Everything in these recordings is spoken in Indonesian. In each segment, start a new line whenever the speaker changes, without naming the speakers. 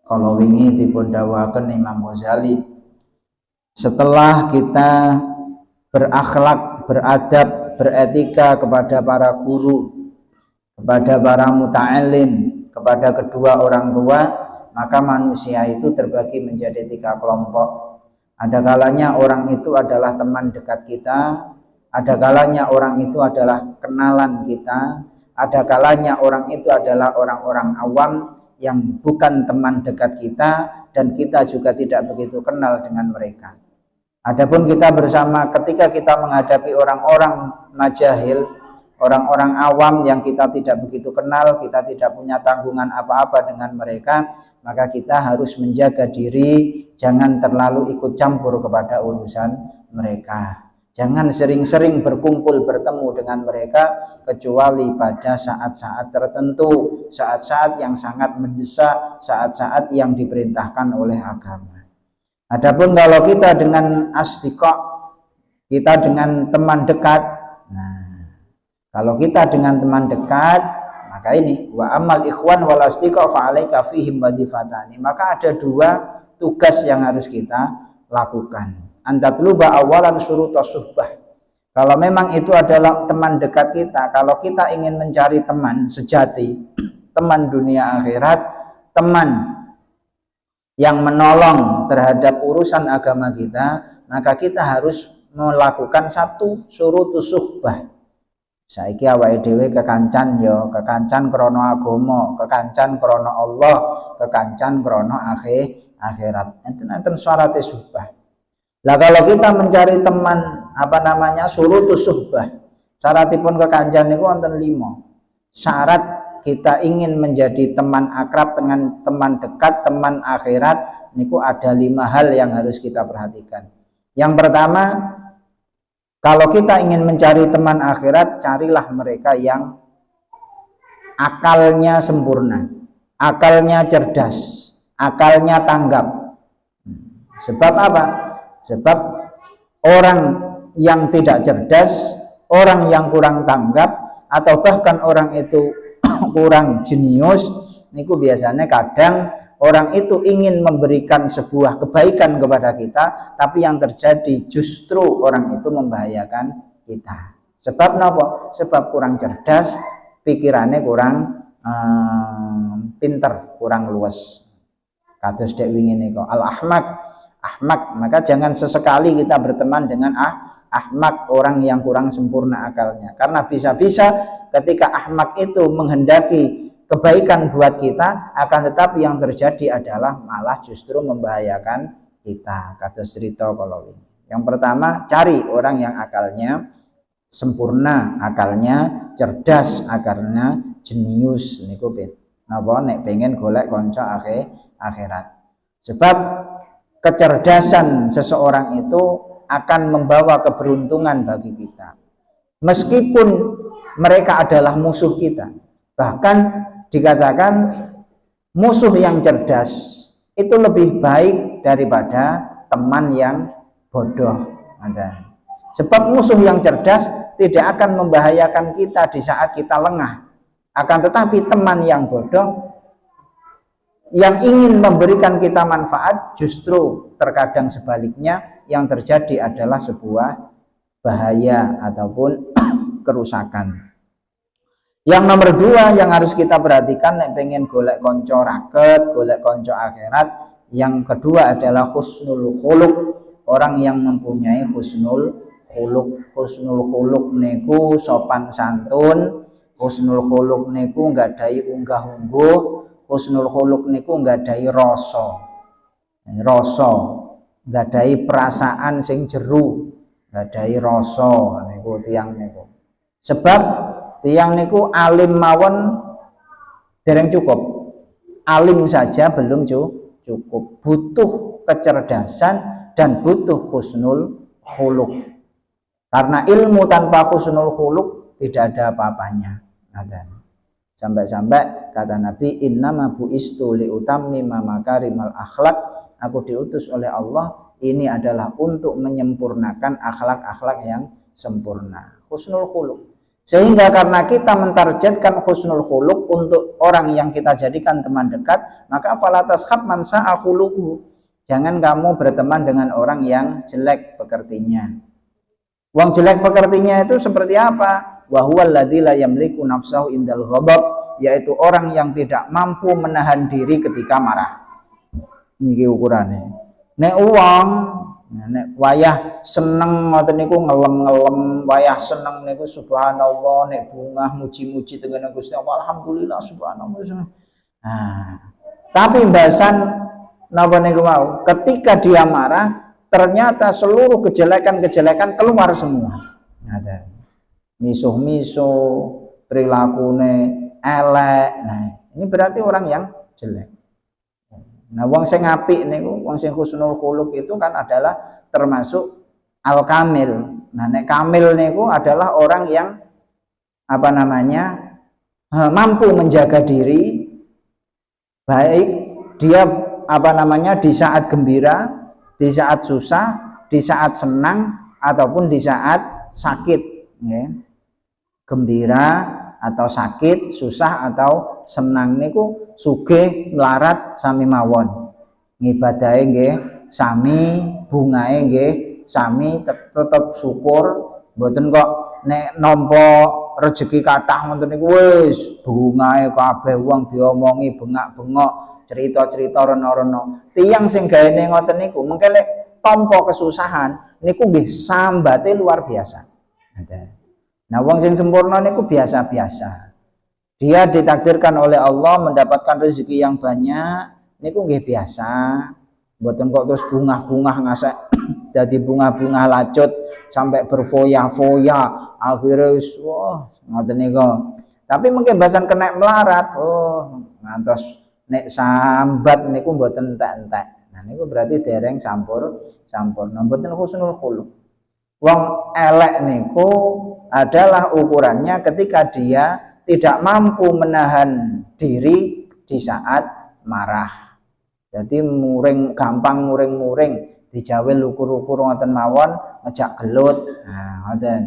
Kalau wingi dipun dawuhaken Imam Ghazali, setelah kita berakhlak, beradab, beretika kepada para guru, kepada para muta'alim, kepada kedua orang tua, maka manusia itu terbagi menjadi 3 kelompok. Ada kalanya orang itu adalah teman dekat kita, ada kalanya orang itu adalah kenalan kita, ada kalanya orang itu adalah orang-orang awam yang bukan teman dekat kita dan kita juga tidak begitu kenal dengan mereka. Adapun kita bersama ketika kita menghadapi orang-orang majahil, orang-orang awam yang kita tidak begitu kenal, kita tidak punya tanggungan apa-apa dengan mereka, maka kita harus menjaga diri, jangan terlalu ikut campur kepada urusan mereka. Jangan sering-sering berkumpul bertemu dengan mereka kecuali pada saat-saat tertentu, saat-saat yang sangat mendesak, saat-saat yang diperintahkan oleh agama. Adapun kalau kita dengan asdiqah, kita dengan teman dekat, kalau kita dengan teman dekat, maka ini wa amal ikhwan wal asdiqah fa alaika fihim wadifatani. Maka ada 2 tugas yang harus kita lakukan. Antatluba awalan surutas suhbah. Kalau memang itu adalah teman dekat kita, kalau kita ingin mencari teman sejati, teman dunia akhirat, teman yang menolong terhadap urusan agama kita, maka kita harus melakukan 1 surutus suhbah. Saiki awake dhewe kekancan ya, kekancan krana agama, kekancan krana Allah, kekancan krana akhirat. Enten syaraté suhbah. Lah kalau kita mencari teman surutus suhbah, syaratipun kekancan niku wonten 5. Syarat kita ingin menjadi teman akrab dengan teman dekat, teman akhirat niku ada 5 hal yang harus kita perhatikan. Yang pertama, kalau kita ingin mencari teman akhirat, carilah mereka yang akalnya sempurna, akalnya cerdas, akalnya tanggap. Sebab apa? Sebab orang yang tidak cerdas, orang yang kurang tanggap, atau bahkan orang itu kurang jenius, niku biasanya kadang orang itu ingin memberikan sebuah kebaikan kepada kita, tapi yang terjadi justru orang itu membahayakan kita. Sebab napa? Sebab kurang cerdas, pikirannya kurang pinter, kurang luas. Kados dek wingi niku al-ahmak, maka jangan sesekali kita berteman dengan ahmak, orang yang kurang sempurna akalnya. Karena bisa-bisa ketika ahmak itu menghendaki kebaikan buat kita, akan tetapi yang terjadi adalah malah justru membahayakan kita. Kados cerita kalau ini. Yang pertama, cari orang yang akalnya sempurna, akalnya cerdas, akalnya jenius. Niku napa nek pengen golek kanca akhirat. Sebab kecerdasan seseorang itu akan membawa keberuntungan bagi kita. Meskipun mereka adalah musuh kita. Bahkan dikatakan musuh yang cerdas itu lebih baik daripada teman yang bodoh. Sebab musuh yang cerdas tidak akan membahayakan kita di saat kita lengah. Akan tetapi teman yang bodoh yang ingin memberikan kita manfaat, justru terkadang sebaliknya yang terjadi adalah sebuah bahaya ataupun kerusakan. Yang nomor 2 yang harus kita perhatikan nek pengen golek konco raket, golek konco akhirat, yang kedua adalah husnul khuluq. Orang yang mempunyai husnul khuluq. Husnul khuluq niku sopan santun, husnul khuluq niku nggadahi unggah-ungguh, husnul khuluq niku nggadahi rasa, nggadahi perasaan sing jeru, nggadahi rasa niku tiyang niku. Sebab tiyang niku alim mawon dereng cukup, alim saja belum cukup, butuh kecerdasan dan butuh husnul khuluq. Karena ilmu tanpa husnul khuluq tidak ada apa-apanya. Sampai-sampai kata Nabi, innama bu'istu liutammima makarimal akhlak, aku diutus oleh Allah ini adalah untuk menyempurnakan akhlak-akhlak yang sempurna. Husnul khuluq. Sehingga karena kita mentargetkan husnul khuluq untuk orang yang kita jadikan teman dekat, maka fala tashab man sa'a khuluquhu. Jangan kamu berteman dengan orang yang jelek pekertinya. Wong jelek pekertinya itu seperti apa? Wa huwal ladzi la yamliku nafsahu indal ghadab, yaitu orang yang tidak mampu menahan diri ketika marah. Niki ukurane. Nek wong nek wayah seneng ngoten niku ngelem-ngelem, wayah seneng niku subhanallah, nek bungah muji-muji tengene Gusti Allah, alhamdulillah subhanallah. Nah, tapi mbasan napa niku mau, ketika dia marah ternyata seluruh kejelekan-kejelekan keluar semua. Ada misuh-misuh, perilakune elek. Nah, ini berarti orang yang jelek. Nah, wong sing apik niku, wong sing husnul khuluq itu kan adalah termasuk al-kamil. Nah, nek kamil niku adalah orang yang apa namanya? Mampu menjaga diri, baik dia apa namanya di saat gembira, di saat susah, di saat senang ataupun di saat sakit, ya. Gembira atau sakit, susah atau senang niku sugih melarat sami mawon. Ngibadahe nggih sami, bungae nggih sami, tetep syukur, mboten kok nek nampa rezeki kathah ngoten niku wis bungae kabeh wong diomongi bengak-bengok, cerita-cerita rena-rena. Tiyang sing gaene ngoten niku mengke lek tampa kesusahan niku nggih sambate luar biasa. Nah, wong sing sempurna niku biasa-biasa. Dia ditakdirkan oleh Allah mendapatkan rezeki yang banyak, niku nggih biasa. Mboten kok terus bungah-bungah ngasek dadi bunga-bunga lacut sampai berfoya-foya, akhirnya wis wah ngoten niku. Tapi mungkin bahasan kena melarat, oh ngantos nek sambat niku mboten entek-entek. Nah niku berarti dereng sampurna. Mboten husnul khuluq. Wong elek niku adalah ukurannya ketika dia tidak mampu menahan diri di saat marah. Jadi gampang muring-muring, dijawel ukur-ukur ngoten mawon, ngejak gelut. Nah, ngoten.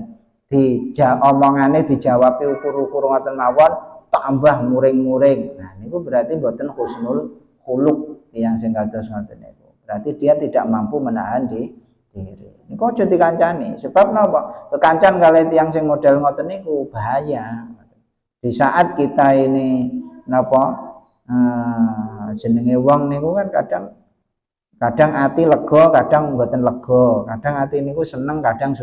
Omongane dijawab ukur-ukur ngoten mawon, tambah muring-muring. Nah, niku berarti mboten husnul khuluq yang sing kados ngoten niku. Berarti dia tidak mampu menahan diri. Niku aja dikancani, sebab napa? Kekancan kali tiyang sing model ngoten niku bahaya. Di saat kita ini napa jenenge wong niku kan kadang ati lega, kadang mboten lega, kadang ati niku seneng, kadang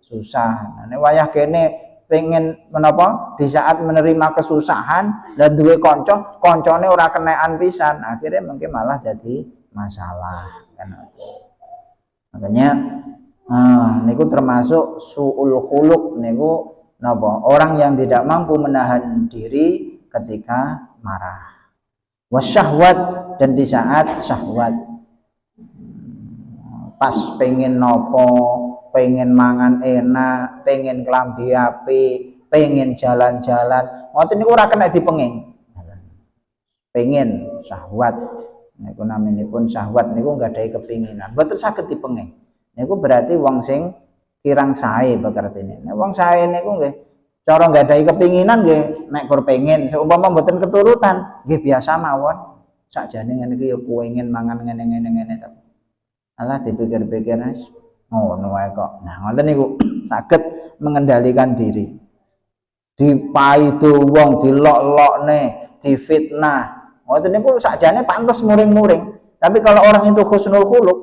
susah. Nah, nek wayah kene pengen menapa di saat menerima kesusahan dan duwe koncone ora kenekan pisan, akhirnya mungkin malah jadi masalah kan. Makanya niku termasuk suul khuluq niku napa? Orang yang tidak mampu menahan diri ketika marah. Wasyahwat, dan di saat syahwat. Pas pengen nopo, pengen mangan enak, pengen klambi apik, pengen jalan-jalan. Ngoten niku ora kena dipenging. Pengen syahwat. Niku naminipun syahwat niku nggadahi kepinginan. Mboten saged dipenging. Niku berarti wong sing kirang sae bekertine. Nek wong sae niku nggih cara nggadahi kepinginan nggih mek kur pengen, seumpama mboten keturutan nggih biasa mawon. Sakjane ngene iki ya kuwengin mangan ngene-ngene tapi alah dipikir-pikir wis ngono wae kok. Nah, ngoten niku saged mengendalikan diri. Dipaido wong, dilok-lokne, difitnah. Ngoten niku sakjane pantes muring-muring. Tapi kalau orang itu husnul khuluq,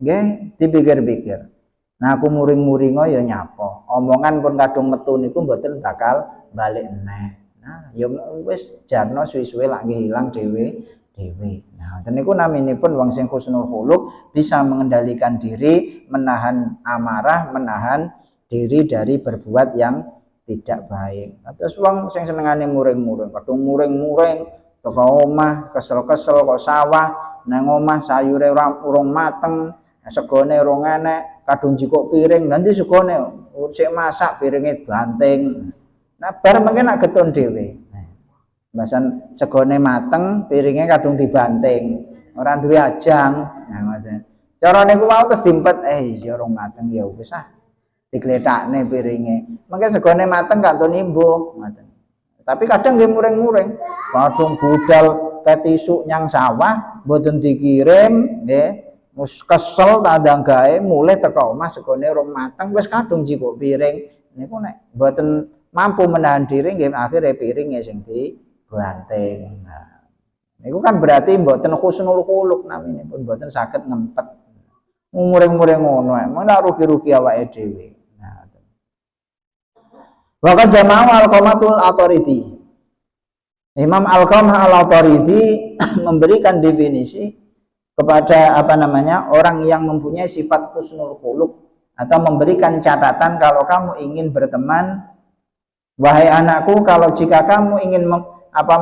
nggih dipikir-pikir. Nah, aku muring-muringo ya nyapa. Omongan pun kadung metu niku mboten bakal balik neh. Nah, ya wis jarno suwi-suwi lak nggih ilang dhewe. Nah, dan niku naminipun wong sing husnul khuluq bisa mengendalikan diri, menahan amarah, menahan diri dari berbuat yang tidak baik. Terus wong sing senengane muring-muring, kadung muring-muring teko omah, kesel-kesel kok sawah, nang omah sayure urung mateng, segone urung enek, kadung jikuk piring, nanti segone sik masak piringe banting. Nah, bar mengke nak getun dhewe. Bahasan segone mateng, piringnya kadung dibanting, orang duwe ajang. Nah, ngoten. Cara niku wau terus dimpet, ya urung mateng ya wis ah. digletakne piringe. Mengke segone mateng kantun imbuh ngoten. Tapi kadang nggih muring-muring. Kadung budal tisu nyang sawah mboten dikirim nggih. Mus kesel tandang gawe mulai teko omah segone rong mateng wis kadung jikuk piring. Niku nek mboten mampu menahan diri nggih akhire piringe sing dibanting. Nah, niku kan berarti mboten husnul khuluq namine pun mboten saged ngempet. Muring-muring ngono ae, mengko rugi-rugi awake dhewe. Nah, Waqat jama'u al-Qamatul Authority. Imam Al-Qamah Al-Authority memberikan definisi kepada orang yang mempunyai sifat husnul khuluq atau memberikan catatan kalau kamu ingin berteman, wahai anakku, kalau jika kamu ingin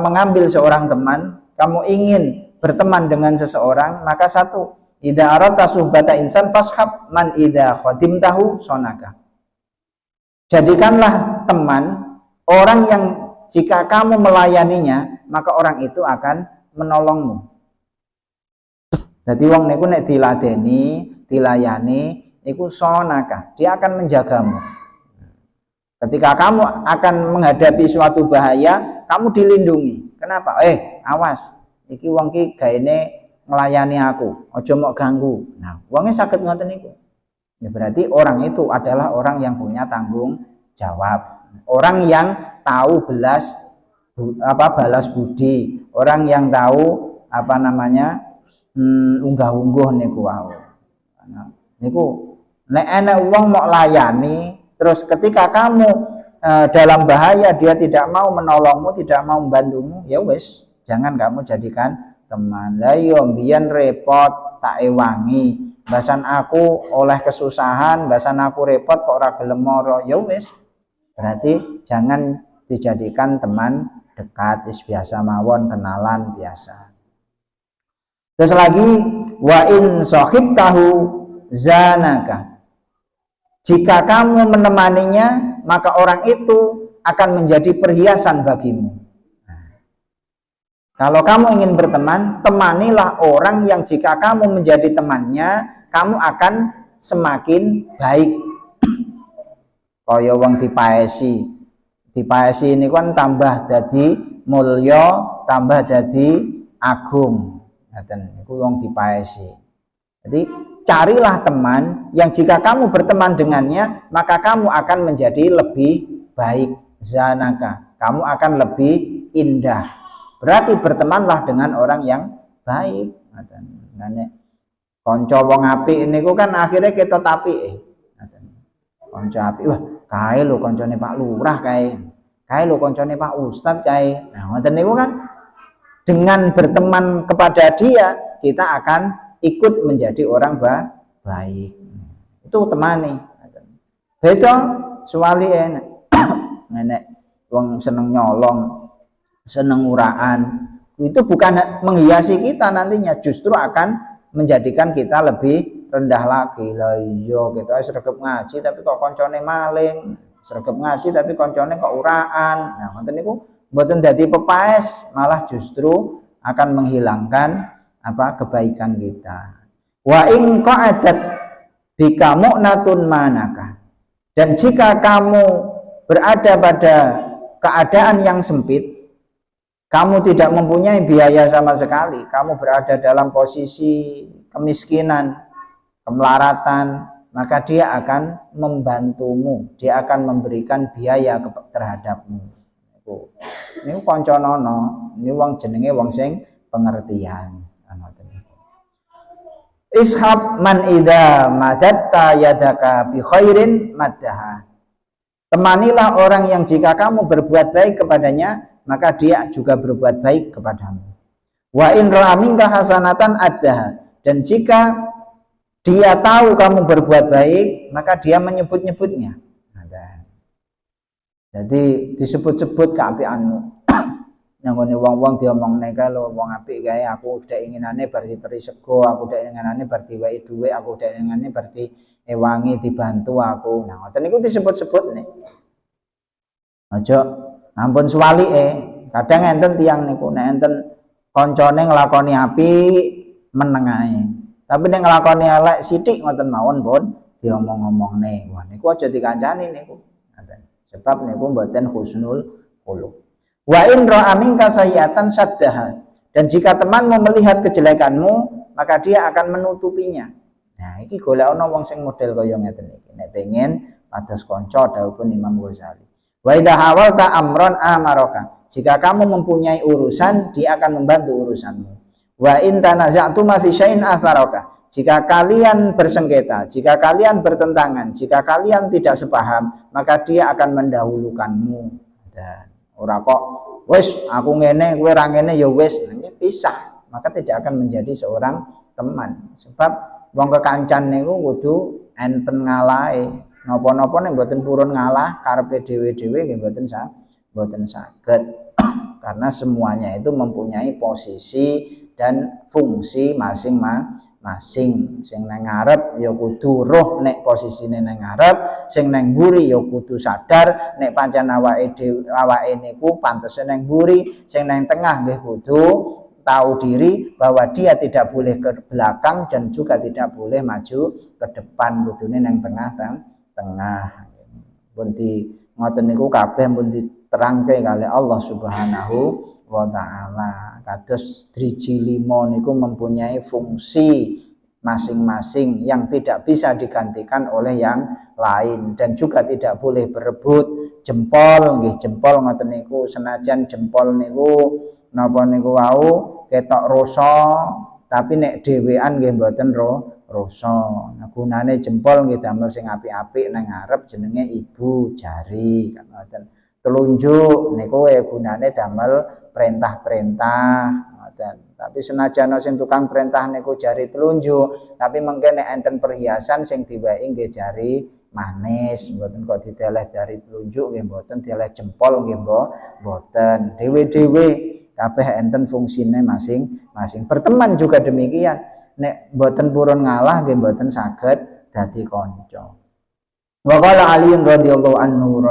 mengambil seorang teman, kamu ingin berteman dengan seseorang, maka satu, idza aradta suhbata insan fashab man idza khadimtahu sonaka. Jadikanlah teman orang yang jika kamu melayaninya, maka orang itu akan menolongmu. Jadi wong niku nek diladeni, dilayani, niku sonaka, dia akan menjagamu. Ketika kamu akan menghadapi suatu bahaya, kamu dilindungi. Kenapa? Awas, iki wong ki gaene melayani aku, ojo mok ganggu. Nah, wongnya sakit ngoten niku. Ya berarti orang itu adalah orang yang punya tanggung jawab. Orang yang tahu balas budi, orang yang tahu unggah-ungguh niku wau. Nah, niku nek enek wong mok layani, terus ketika kamu dalam bahaya dia tidak mau menolongmu, tidak mau membantumu, ya wis, jangan kamu jadikan teman. Lah yo mbiyen repot tak ewangi, basan aku oleh kesusahan, basan aku repot kok ora gelem moro, ya wis. Berarti jangan dijadikan teman dekat, biasa mawon, kenalan biasa. Terus lagi, wa in sahibtahu zanaka. Jika kamu menemaninya, maka orang itu akan menjadi perhiasan bagimu. Kalau kamu ingin berteman, temanilah orang yang jika kamu menjadi temannya, kamu akan semakin baik. Kaya wong dipaesi. Dipaesi ini kan tambah dadi mulya, tambah dadi agung. Ngaten niku wong dipaesi. Jadi carilah teman yang jika kamu berteman dengannya, maka kamu akan menjadi lebih baik. Zanaka, kamu akan lebih indah. Berarti bertemanlah dengan orang yang baik. Nah, konco wong apik niku kan akhirnya kita tapike. Konco apik, wah kae lho koncone Pak Lurah kae. Kae lho koncone Pak Ustad kae. Nah, ngoten niku kan dengan berteman kepada dia, kita akan ikut menjadi orang baik. Itu temani. Beda suwali enek. Nenek wong seneng nyolong, seneng uraan, itu bukan menghiasi kita nantinya, justru akan menjadikan kita lebih rendah lagi. Lah iya kita sregep ngaji tapi kok koncone maling, sregep ngaji tapi koncone kok uraan. Nah, ngoten niku mboten dadi pepaes, malah justru akan menghilangkan kebaikan kita. Wa in qa'adat bika mu'natun manaka. Dan jika kamu berada pada keadaan yang sempit, kamu tidak mempunyai biaya sama sekali, kamu berada dalam posisi kemiskinan, kemelaratan, maka dia akan membantumu, dia akan memberikan biaya terhadapmu. Ini kanca nono, ini wong jenenge wong sing pengertian. Ishab man idza madatta yadaka bi khairin maddaha. Temanilah orang yang jika kamu berbuat baik kepadanya, maka dia juga berbuat baik kepadamu. Wa in ra'a minka hasanatan addaha. Dan jika dia tahu kamu berbuat baik, maka dia menyebut-nyebutnya. Jadi disebut-sebut keapianmu. Yang ngene wong-wong diomongne kae lho wong apik kae, aku udah inginane bar diteri sego, aku udah inginane bar diwehi dhuwit, aku udah inginane bar ewangi dibantu aku. Nah, ngoten niku disebut-sebut nih. Aja ampun suwalike. Kadang enten tiyang niku nek enten kancane nglakoni apik meneng ae. Tapi nek nglakoni elek sithik ngoten mawon pun diomong-omongne. Wah niku aja dikancani niku. Sebab niku mboten husnul khuluq. Wa in ra'a minka sayyi'atan saddaha. Dan jika temanmu melihat kejelekanmu, maka dia akan menutupinya. Nah, iki golek ana wong sing model kaya ngeten iki. Nek pengen pados kanca dawuhipun Imam Ghazali. Wa idza hawalta amran amaraka. Jika kamu mempunyai urusan, dia akan membantu urusanmu. Wa in tanaza'tuma fi syai'in atharaka. Jika kalian bersengketa, jika kalian bertentangan, jika kalian tidak sepaham, maka dia akan mendahulukanmu. Dan ora kok wis aku ngene kowe ra ngene ya wis, pisah, maka tidak akan menjadi seorang teman. Sebab wong kekancan niku kudu enten ngalahe. Napa-napa nek mboten purun ngalah karepe dhewe-dhewe nggih mboten saged. Karena semuanya itu mempunyai posisi dan fungsi masing-masing. Sing nang ngarep ya kudu roh nek posisine nang ngarep, sing nang mburi ya kudu sadar nek pancen awake niku pantese nang mburi, sing nang tengah nggih kudu tahu diri bahwa dia tidak boleh ke belakang dan juga tidak boleh maju ke depan, kudune nang tengah. Pun di ngoten niku kabeh pun diterangke kali Allah Subhanahu wa taala. Kados driji limo niku mempunyai fungsi masing-masing yang tidak bisa digantikan oleh yang lain dan juga tidak boleh berebut. Jempol nggih, jempol ngoten niku senajan jempol niku napa niku wau ketok rasa tapi nek dhewean nggih mboten rasa. Nah, gunane jempol nggih damel sing apik-apik nang ngarep jenenge ibu jari kan ngoten. Telunjuk niku gunane damel perintah-perintah ngoten. Tapi senajan sing tukang perintah niku jari telunjuk, tapi mengke nek enten perhiasan sing diwehi nggih jari manis, mboten kok diteleh jari telunjuk nggih mboten, diteleh jempol nggih mboten. Dewe-dewe kabeh enten fungsine masing-masing. Berteman juga demikian. Nek mboten purun ngalah nggih mboten saged dadi kanca. Wa qala Ali radhiyallahu anhu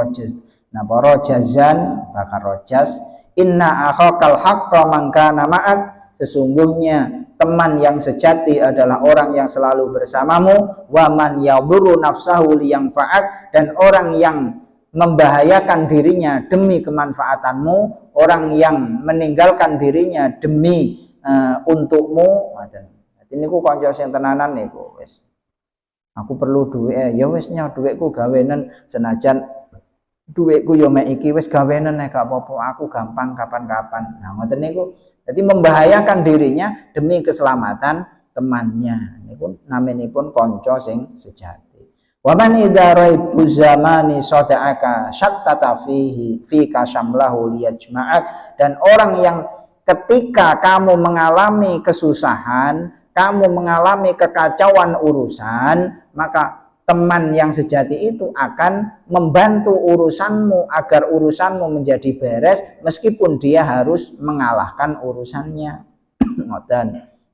para jazan bakar rojas inna akhakal haqqa man kana ma'ak. Sesungguhnya teman yang sejati adalah orang yang selalu bersamamu, wa man yadhurru nafsahu liyanfa'ak, dan orang yang membahayakan dirinya demi kemanfaatanmu, orang yang meninggalkan dirinya demi untukmu. Jadi niku kanca sing tenanan niku wis. Aku perlu duit, ya wis nyaw duitku gawenan senajan duitku yo mek iki wis gawenan nek gak apa-apa, aku gampang kapan-kapan. Nah ngoten niku. Jadi membahayakan dirinya demi keselamatan temannya. Niku naminipun kanca sing sejati. Wa man idza raibu zamani sada'aka syattata fihi fika syamlahu liyajma'ak. Dan orang yang ketika kamu mengalami kesusahan, kamu mengalami kekacauan urusan, maka teman yang sejati itu akan membantu urusanmu agar urusanmu menjadi beres meskipun dia harus mengalahkan urusannya. Ngoten.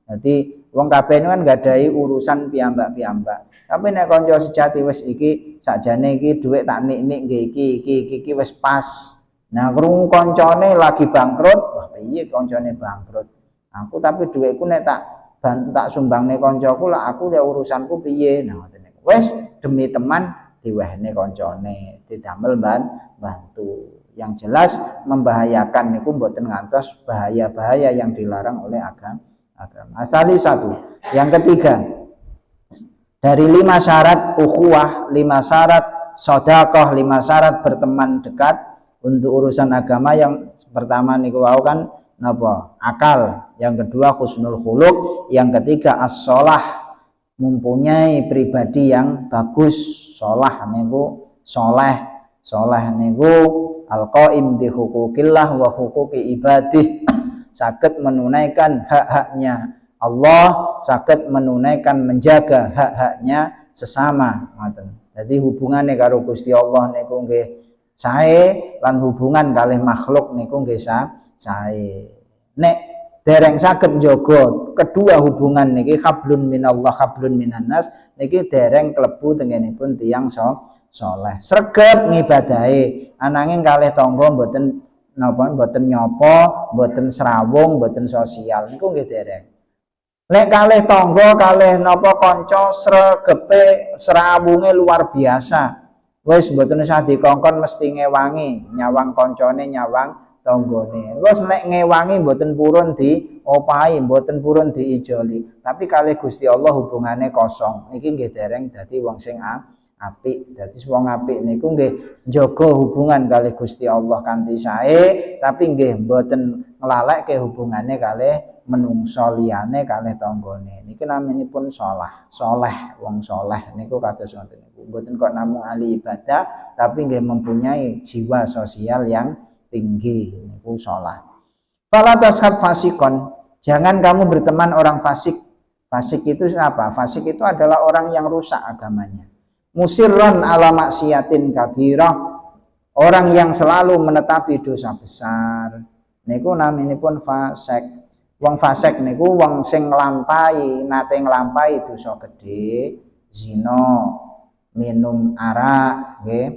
Jadi wong kabeh kan nggadahi urusan piyambak-piyambak. Tapi nek kanca sejati wis iki sakjane iki dhuwit tak nik-nik nggih iki wis pas. Nah, krungu kancane lagi bangkrut, wah piye kancane bangkrut. Aku tapi dhuwitku nek tak sumbangne kancaku lah aku ya urusanku piye. Nah, ngoten. Wes demi teman diwehne kancane didamel bantu. Yang jelas membahayakan niku mboten ngantos bahaya-bahaya yang dilarang oleh agama. Asali satu. Yang ketiga, dari 5 syarat ukhuwah, 5 syarat sedekah, 5 syarat berteman dekat untuk urusan agama. Yang pertama niku wau kan napa? Akal. Yang kedua husnul khuluq, yang ketiga as-shalah, mempunyai pribadi yang bagus. Shalah niku saleh niku al-qaim bi huquqillah wa huquqi ibadih. Saged menunaikan hak-haknya Allah, saged menunaikan menjaga hak-haknya sesama. Ngoten. Jadi hubungane karo Gusti Allah niku nggih sae, lan hubungan kalih makhluk niku nggih sae. Nek dereng saged njaga kedua hubungan niki hablun minallah hablun minannas niki dereng klebu tengenipun tiyang saleh. Sregep ngibadahi ananging kalih tangga mboten napa mboten nyapa, mboten srawung, mboten sosial niku nggih dereng. Lek kalih tangga, kalih napa kanca sregepe srawunge luar biasa. Wis mboten usah dikongkon mesti ngewangi, nyawang kancane, nyawang tanggane. Wis nek ngewangi mboten purun diopahi, mboten purun diijoli. Tapi kalih Gusti Allah hubungane kosong. Niki nggih dereng dadi wong sing apik. Dadi wong apik niku nggih njaga hubungan kalih Gusti Allah kanthi sae, tapi nggih mboten nglalekke hubungane kalih menungso liyane kalih tanggane. Niki naminipun saleh, wong saleh niku kados ngoten niku. Mboten kok namung ahli ibadah, tapi nggih mempunyai jiwa sosial yang tinggi, niku saleh. Fala tashab fasikon, jangan kamu berteman orang fasik. Fasik itu apa? Fasik itu adalah orang yang rusak agamanya. Musirron ala maksiatin kabirah, orang yang selalu menetapi dosa besar. Niku naminipun fasik. Wong fasik niku wong sing nglampahi, nate nglampahi dosa gedhe, zina, minum arak, nggih.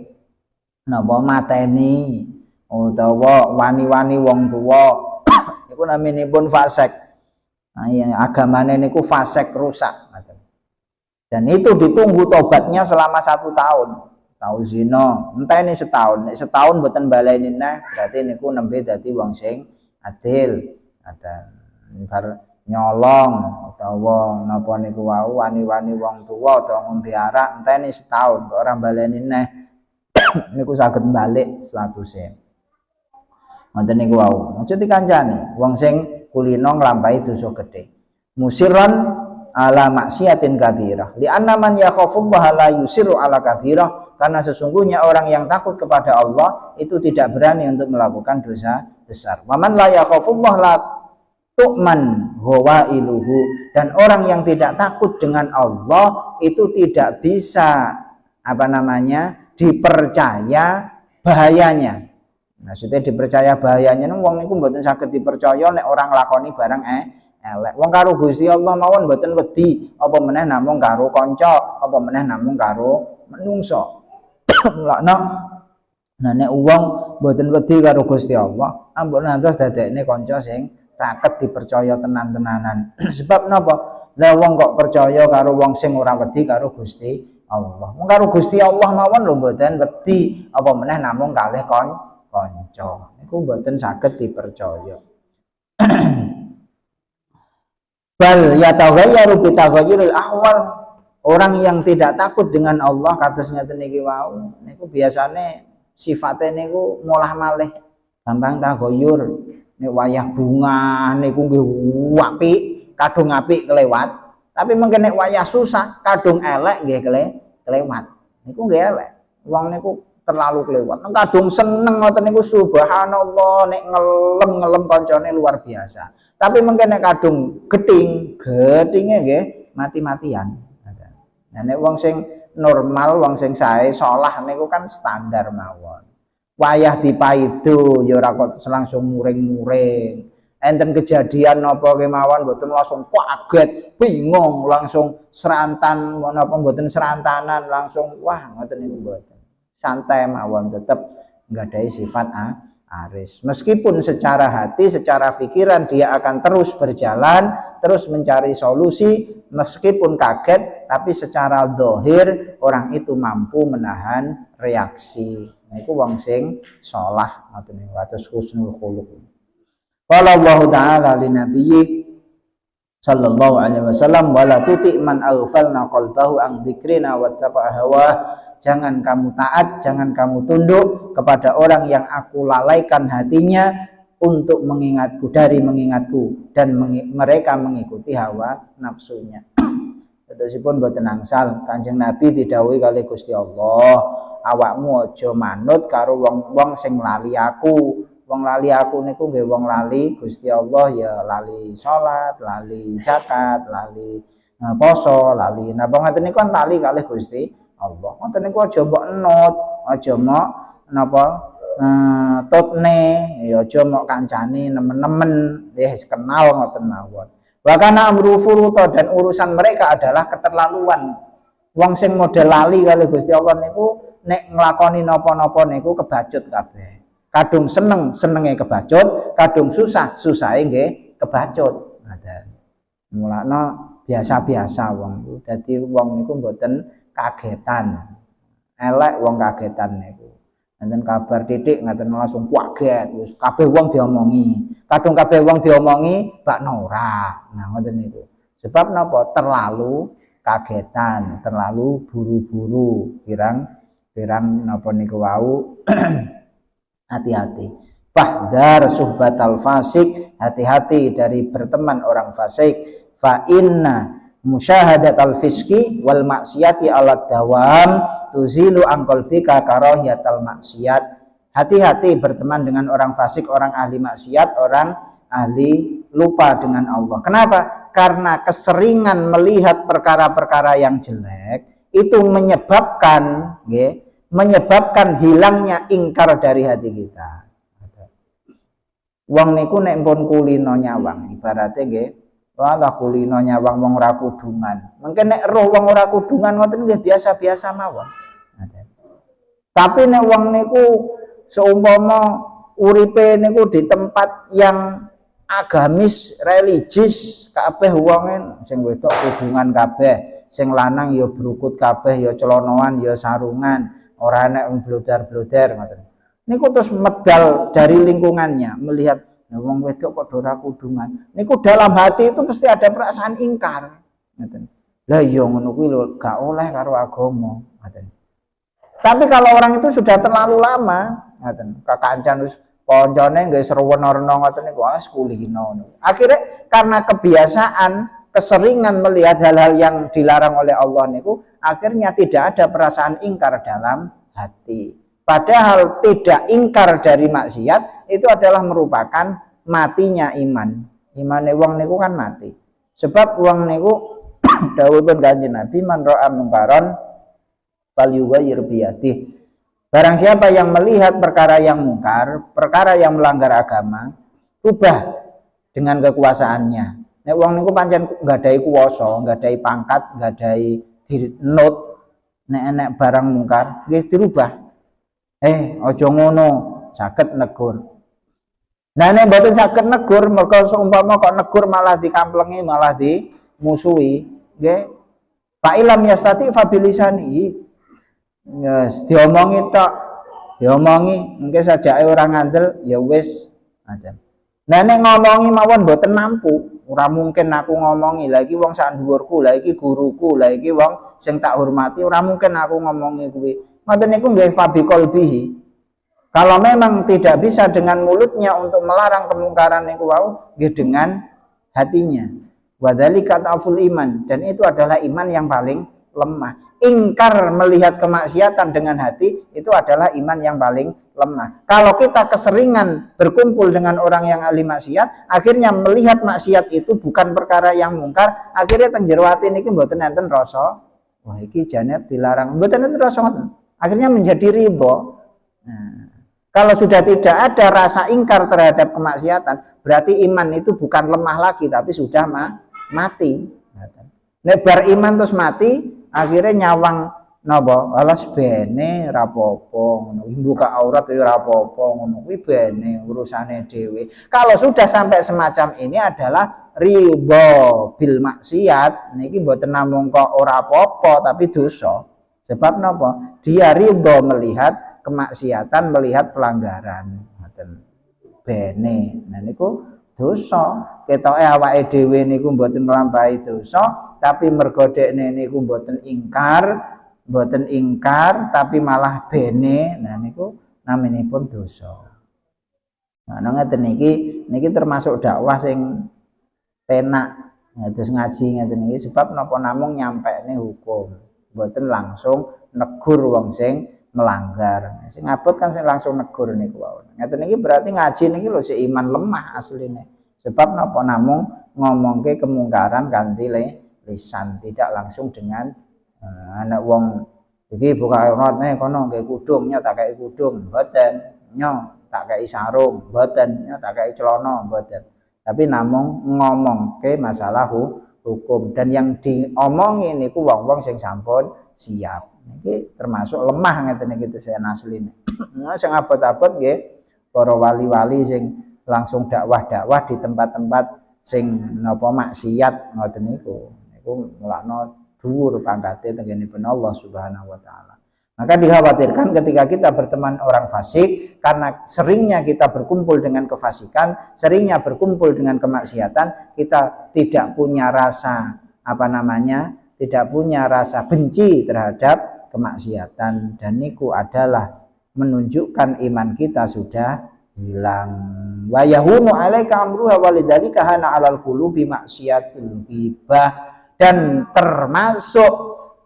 Napa mateni utawa wani-wani wong tuwa. Niku naminipun fasik. Nah, agamane niku fasik rusak. Dan itu ditunggu tobatnya selama 1 tahun. Tahu zina, enteni setahun. Nek setahun mboten baleni neh, berarti niku nembe dadi wong sing adil. Ada bar nyolong utawa napa niku wau wani-wani wong tuwa utawa ngombe arak enteni setahun kok ora baleni neh niku saged balik statuse. Ngoten niku wau. Aja dikancani wong sing kulino nglampahi dosa gedhe. Musirron ala maksiatin kabirah. Li anna man yakhafullaha la yusiru ala kabirah, karena sesungguhnya orang yang takut kepada Allah itu tidak berani untuk melakukan dosa besar. Wa man la yakhafullaha la tu'man hawailuhu, dan orang yang tidak takut dengan Allah itu tidak bisa dipercaya bahayanya. Maksudnya dipercaya bahayanya wong niku mboten saged dipercaya nek orang lakoni barang elek. Wong karo Gusti Allah mawon mboten wedi, apa meneh namung karo kanca, apa meneh namung karo menungso. Lakno nek wong mboten wedi karo Gusti Allah, ampun ngantos dadekne kanca sing raket dipercaya tenan-tenanan. Sebab napa? Lah wong kok percaya karo wong sing ora wedi karo Gusti Allah. Wong karo Gusti Allah mawon lho mboten wedi, apa meneh namung kalih kanca. Niku mboten saged dipercaya. Bal yataghayyaru bi taghayyuril ahwal. Orang yang tidak takut dengan Allah kados ngeten niki wau, niku biasane sifate niku molah malih, gampang taghayyur. Nek wayah bunga niku nggih apik, kadung apik kelewat. Tapi mungkin nek wayah susah, kadung elek nggih kelewat. Niku nggih elek. Wong niku terlalu kelewat. Nek kadung seneng ngoten niku subhanallah, nek ngelem kancane luar biasa. Tapi mungkin nek kadung gedhinge nggih mati-matian. Nah nek wong sing normal, wong sing sae saleh niku kan standar mawon. Wayah dipaido ya ora kok langsung muring-muring. Enten kejadian napa kemawon mboten langsung kaget, bingung, langsung serantan napa mboten serantanan langsung wah ngoten niku mboten. Santai mawon tetep nggadhahi sifat aris. Meskipun secara hati, secara pikiran dia akan terus berjalan, terus mencari solusi, meskipun kaget, tapi secara zahir orang itu mampu menahan reaksi. Niku wong sing shalah ngoten niku atus husnul khuluq. Qala Allah taala li nabiyyi sallallahu alaihi wasallam wala tuti man aghfalna qalbahu an dzikrina wattaba'a hawa. Jangan kamu taat, jangan kamu tunduk kepada orang yang aku lalaikan hatinya untuk mengingatku dan mereka mengikuti hawa nafsunya. Terusipun boten angsal Kanjeng Nabi didhawuhi kali Gusti Allah, awakmu aja manut karo wong-wong sing lali aku. Wong lali aku niku nggih wong lali Gusti Allah ya lali salat, lali zakat, lali poso, lali napa ngoten niku kan lali kalih Gusti Allah. Ngoten niku aja mbok enut, aja mok napa tutne, ya aja mok kancani nemen-nemen, nggih kenal ngoten mawon. Wa kana amru furuta, dan urusan mereka adalah keterlaluan. Wong sing model lali kali Gusti Allah niku nek nglakoni napa-napa niku kebacut kabeh. Kadung senenge kebacut, kadung susahe nggih kebacut. mulakno biasa-biasa wong iku. Dadi wong niku mboten kagetan. Elek wong kagetan niku. Enten kabar titik ngaten langsung kaget, wis kabeh wong diomongi. Kadung kabeh wong diomongi, bakno ora. Nah ngoten niku. Sebab napa? Terlalu kagetan, terlalu buru-buru, pirang napa niku wau. Hati-hati. Fahdar suhbatal fasik, hati-hati dari berteman orang fasik. Fa inna musyahadatal fiski wal maksiati alat dawam tuzilu angkol bika karohiyatal maksiat. Hati-hati berteman dengan orang fasik, orang ahli maksiat, orang ahli lupa dengan Allah. Kenapa? Karena keseringan melihat perkara-perkara yang jelek itu menyebabkan hilangnya ingkar dari hati kita. Wong niku nek pun kulino nyawang, ibaratnya nggih, wala kulino nyawang wong ora kudungan. Mungkin nek roh wong ora kudungan ngoten nggih biasa-biasa mawon. Tapi nek wong niku seumpama uripe niku di tempat yang agamis, religius, kabeh wonge sing wedok kudungan kabeh, sing lanang ya brukut kabeh, ya celonoan, ya sarungan, ora nek blodar-blodar ngoten. Niku terus medal dari lingkungannya melihat wong wedok kok ora kudungan. Niku dalam hati itu pasti ada perasaan ingkar. Ngoten. Lah ya ngono kuwi lho gak oleh karo agama, ngoten. Tapi kalau orang itu sudah terlalu lama, ngoten, kakancan wis koncone nggih seruwen-rena ngoten niku wis kulino. Akhirnya karena kebiasaan, keseringan melihat hal-hal yang dilarang oleh Allah niku, akhirnya tidak ada perasaan ingkar dalam hati. Padahal tidak ingkar dari maksiat itu adalah merupakan matinya iman. Imane wong niku kan mati. Sebab wong niku dawuhipun Kanjeng Nabi man ra'a mungkaron falyughayyir biyadihi. Barang siapa yang melihat perkara yang mungkar, perkara yang melanggar agama, ubah dengan kekuasaannya. Nek wong niku pancen nggadahi kuwasa, nggadahi pangkat, nggadahi dinut, nek barang mungkar nggih dirubah. Aja ngono, saged negur. Nah nek mboten saged negur, mergo seumpama kok negur malah dikamplengi, malah dimusuhi, nggih. Fa ilam yastati fa bilisani. Yes, diomongi tok, diomongi, mungkin sajake ora ngandel, ya wis. Nah nek ngomongi mawon mboten mampu, ora mungkin aku ngomongi, lagi wong sak dhuwurku, lagi guruku, lagi wong sing tak hormati, ora mungkin aku ngomongi kuwi. Ngoten niku nggih fabi qalbihi. Kalau memang tidak bisa dengan mulutnya untuk melarang kemungkaran niku wau, nggih dengan hatinya. Wadzalika ta'ful iman, dan itu adalah iman yang paling lemah. Ingkar melihat kemaksiatan dengan hati itu adalah iman yang paling lemah. Kalau kita keseringan berkumpul dengan orang yang ahli maksiat, akhirnya melihat maksiat itu bukan perkara yang mungkar, akhirnya teng jero ati niki mboten enten rasa, wah iki janet dilarang, mboten enten rasa ngoten. Akhirnya menjadi ridho. Nah, kalau sudah tidak ada rasa ingkar terhadap kemaksiatan, berarti iman itu bukan lemah lagi tapi sudah mati. Nek bar iman terus mati, akhirnya nyawang napa? Alas bene rapopo ngono. Buka aurat ya rapopo ngono. Kuwi bene urusane dhewe. Kalau sudah sampai semacam ini adalah ridho bil maksiat, niki mboten namung kok ora apa-apa tapi dosa. Sebab napa? Dia ridho melihat kemaksiatan, melihat pelanggaran. Ngoten. Bene. Nah niku dosa. Ketoke awake dhewe niku mboten nglampahi dosa, tapi mergo dekne niku mboten ingkar, tapi malah bene. Nah niku naminipun dosa. Nah ngeten niki termasuk dakwah sing penak. Terus ngaji ngeten iki sebab napa namung nyampekne hukum. Mboten langsung negur wong sing melanggar. Sing abot kan sing langsung negur niku wae. Ngeten iki berarti ngaji niki lho sik iman lemah asline. Sebab napa namung ngomongke kemungkaran kanthi lisan, tidak langsung dengan anak wong iki buka aurat kono nggae kudung, nyo tak kei kudung, mboten. Nyo tak kei sarung, mboten. Nyo tak kei celana, mboten. Tapi namung ngomongke masalah hukum, dan yang diomongi niku wong-wong sing sampun siap. Niki termasuk lemah ngeten iki saya asline. Nah, sing abot-abot nggih para wali-wali sing langsung dakwah-dakwah di tempat-tempat sing napa maksiat ngoten niku mulakno dhuwur pangkate tengenipun Allah Subhanahu wa taala. Maka dikhawatirkan ketika kita berteman orang fasik, karena seringnya kita berkumpul dengan kefasikan, seringnya berkumpul dengan kemaksiatan, kita tidak punya rasa tidak punya rasa benci terhadap kemaksiatan, dan niku adalah menunjukkan iman kita sudah hilang. Wa yahunu alaika amruha walidzalika hana alal qulubi maksiatul ghibah. Dan termasuk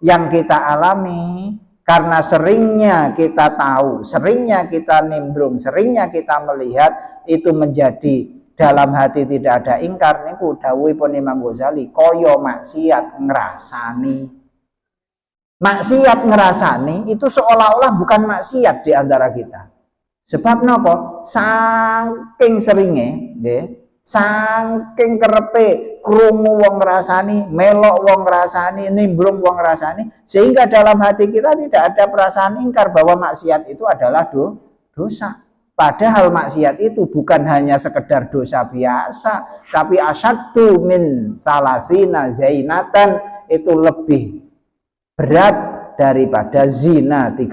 yang kita alami karena seringnya kita tahu, seringnya kita nimbrung, seringnya kita melihat, itu menjadi dalam hati tidak ada ingkar. Niku dawuhipun Imam Ghazali, kaya maksiat ngrasani. Maksiat ngrasani itu seolah-olah bukan maksiat di antara kita. Sebab napa? Saking seringe, nggih, saking kerepe krungu wong ngrasani, melok wong ngrasani, nimbrung wong ngrasani, sehingga dalam hati kita tidak ada perasaan ingkar bahwa maksiat itu adalah dosa. Padahal maksiat itu bukan hanya sekedar dosa biasa, tapi asyaddu min salasina zainatan, itu lebih berat daripada zina 30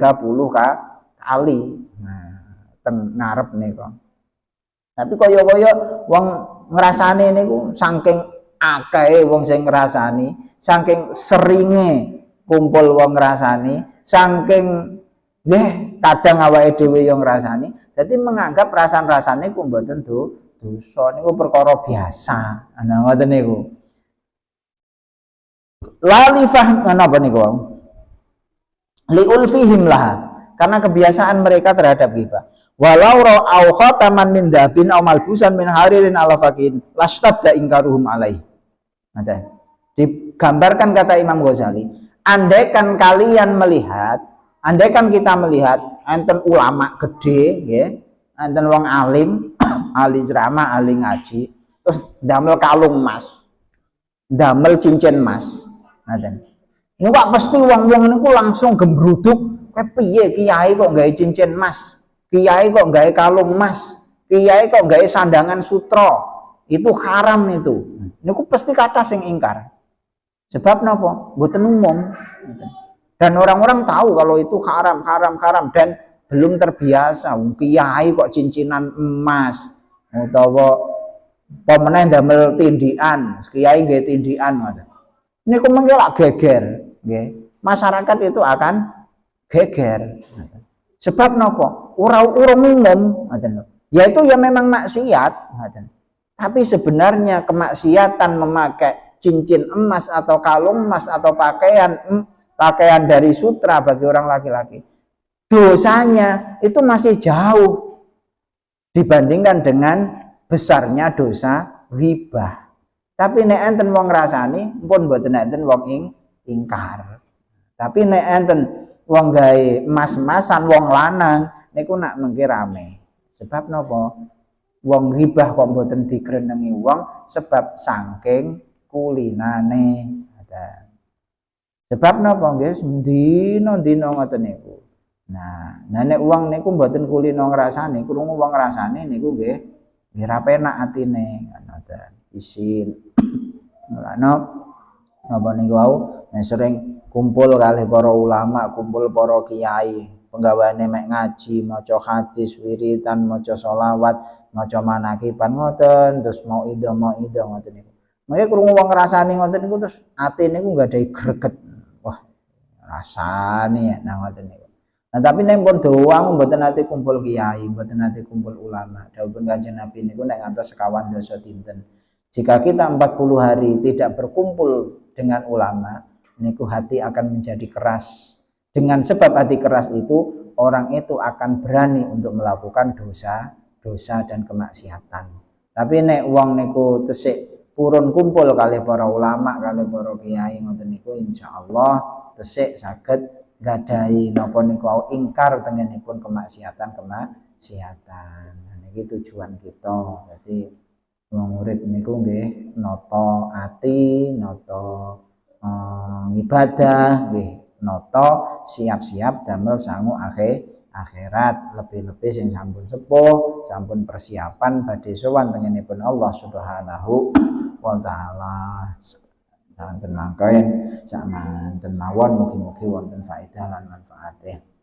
kali. Nah, ngarep niku. Tapi kaya-kaya wong ngrasani niku saking akeh wong sing ngrasani, saking seringe kumpul wong ngrasani, saking nggih kadang awake dhewe yo ngrasani, dadi menganggap rasan-rasane ku mboten dosa, niku perkara biasa. Ana ngoten niku. Lalifah menapa niku? Liulfihim laha, karena kebiasaan mereka terhadap ghibah. Walau ra'au khataman min dzabin aw malbusan min haririn ala faqin lastadda ingkaruhum alaih. Nah, digambarkan kata Imam Ghazali, andaikan kalian melihat, andaikan kita melihat enten ulama gede nggih, enten wong alim, ahli ceramah, ahli ngaji, terus damel kalung emas, damel cincin emas. Ngaten. Niku kok pasti wong-wong niku langsung gembruduk, piye kiai kok gawe cincin emas? Kiai kok gawe kalung emas, kiai kok gawe sandangan sutra, itu haram itu. Niku pasti kata sing ingkar. Sebab napa? Mboten umum. Dan orang-orang tahu kalau itu haram dan belum terbiasa. Kiai kok cincinan emas, utawa pemenang damel tindian, kiai nggih tindian ngoten. Niku mengke lak geger, nggih. Masyarakat itu akan geger. Sebab napa? Urang umum, yaitu ya memang maksiat, tapi sebenarnya kemaksiatan memakai cincin emas atau kalung emas atau pakaian dari sutra bagi orang laki-laki, dosanya itu masih jauh dibandingkan dengan besarnya dosa ghibah. Tapi nek enten wong ngrasani pun mboten enten wong ingkar. Tapi nek enten wong gawe emas-emasan wong lanang niku nak mengki rame. Sebab napa? Wong ghibah kok mboten digrenengi wong sebab saking kulinane. Sebab napa nggih dina-dina ngoten niku. Nah, nek wong niku mboten kulino ngrasani, krungu wong ngrasani niku nggih ra penak atine ngoten. Isin. Mulane napa niku wau sering kumpul kalih para ulama, kumpul para kiai, penggaweane mek ngaji, maca hadis, wiridan, maca selawat, maca manakiban ngoten, terus mau ida ngoten niku. Mengke krungu wong ngrasani ngoten niku terus atine niku nggadahi greget. Wah, rasane nang ngoten niku. Nah, tapi nek pun doang mboten nate kumpul kiai, mboten nate kumpul ulama. Dawuhipun Kanjeng Nabi niku nek ngantos sekawan dasa dinten. Jika kita 40 hari tidak berkumpul dengan ulama, niku hati akan menjadi keras. Dengan sebab hati keras itu, orang itu akan berani untuk melakukan dosa dan kemaksiatan. Tapi nek wong niku tesik purun kumpul kali para ulama, kali para kiai ngoten niku insyaallah tesik saged gadahi napa niku ingkar tengenipun kemaksiatan. Nah, niki tujuan kita. Jadi wong murid niku nggih nata ati, nata ibadah nggih, nata siap-siap damel sangu akhirat, lebih-lebih sing sampun sepuh, sampun persiapan badhe sowan tengenipun Allah Subhanahu wa taala. Samanten mangke samanten mawon mugi-mugi wonten faedah lan manfaate.